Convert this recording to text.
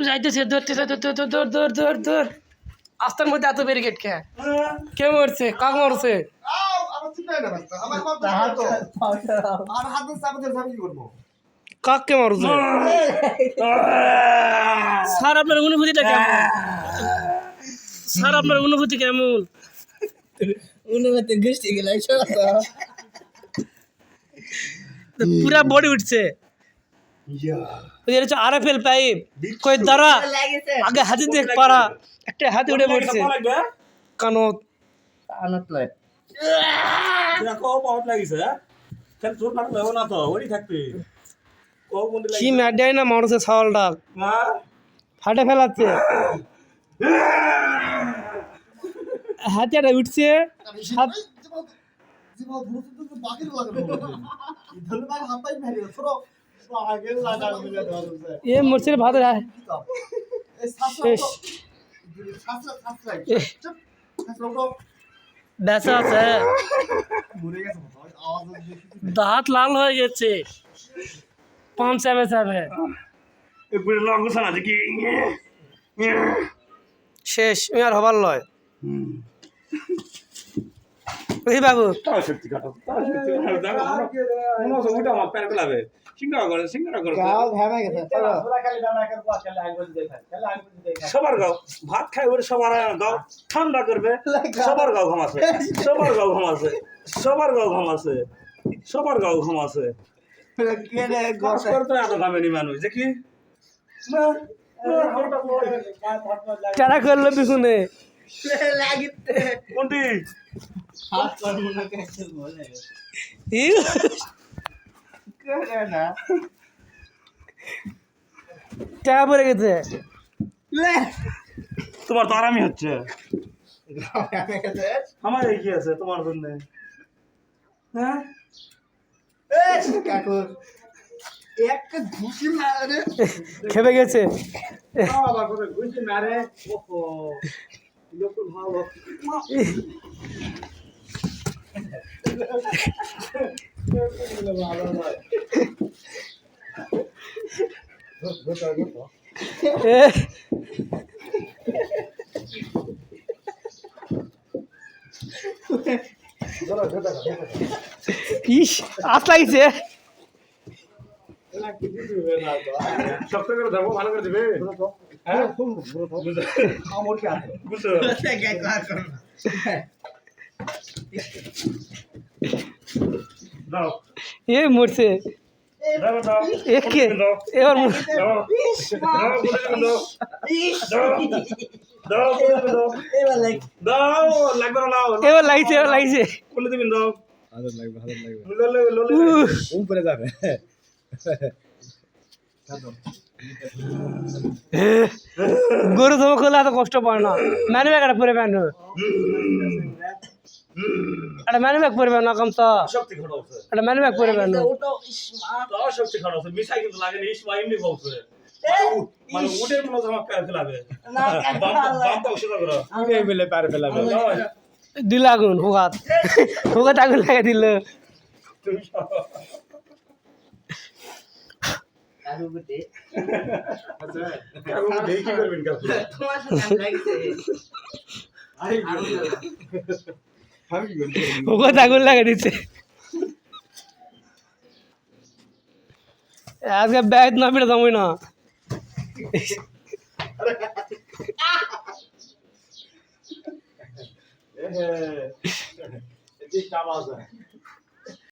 যাইতেছে ধরতেছে ধর আস্তার মধ্যে এত ব্যারিকেড কে মরছে কাক মরছে কাক কে মারছে স্যার আপনার অনুভূতিটা কেমন স্যার আপনার অনুভূতি কেমন অনুভূতি গোষ্ঠী গেল পুরা বডি উঠছে আরএফএল পাইপ কই দ্বারা আগে হাতি দেখ পারা একটা হাতি উঠে পড়ছে কানত কানত লয় দেখো বহুত লাগিছে খেল তোর কাট লব না তো ওই থাকতে কো কোন কি ম্যাডাই না মারছে ছাওয়ালটা মা ফাটে ফেলাচ্ছে হাতিটা উঠছে এ মরছে ভাত শেষ বেঁচে আছে দাঁত লাল হয়ে গেছে পান চাবে চাবে এগুলো লঙ্ঘন আছে কি শেষ আর হবার লয় এই বাবু তাও সত্যি কথা তাও সত্যি কথা দেখো মনে হচ্ছে ওটা আমার প্যান ফেলাবে সিঙ্গারা করে গাও ঘামে গেছে সবার গাও ভাত খাই ওরে সবার গাও ঠান্ডা করবে সবার গাও ঘামাছে সবার গাও ঘামাছে সবার গাও ঘামাছে সবার গাও ঘামাছে কেনে কষ্ট করতে এত ঘামেনি মানুষ দেখি কারা করলো পিছনে লাগিতে কোনটি হাত করব না কেসে বলে করে না টাকা পড়ে গেছে লে তোমার তো আরামই হচ্ছে ঘামে গেছে আমার এই কি আছে তোমার জন্য হ্যাঁ কাকু এক ঘুষি মারে খেপে গেছে আবার করে ঘুষি মারে ওহো লোক ভালো ভালো নয় ইস আস লাগিছে শক্ত করে ধরবো ভালো করে দিবে হ্যাঁ আমার কি আছে বুঝছো দাও এ মরছে দাও দাও একে এবার এবার লাইক দাও লাগবে না নাও এবার লাগিছে কোলে দিবেন দাও হাজার লাগবে উপরে যাবে গরু জমা করলে এত কষ্ট পায় না ম্যানু ব্যাগ একটা পরে প্যান্ট একটা ম্যানু ব্যাগ পরে না কমসা শক্তি ঘটাচ্ছে একটা ম্যানু ব্যাগ পরে প্যান্ট ওটা স্মার্ট দাও শক্তি ঘটাচ্ছে মিশাই কিন্তু লাগে না ইসমা এমনি বলছে মানে উঠে মনে জমা করে ফেলাবে না বাম বাম ওষুধ করো আগে বলে পার ফেলাবে দিল আগুন হোগাত আগুন লাগিয়ে দিল কাকু গুটি এখন দেখি করবেন কাকু তোমার সাথে লাগছে আমি কি করব হোগাত আগুন লাগিয়ে দিচ্ছে আজকে ব্যাগ না পেটে জমই না এ এটি কাম আছে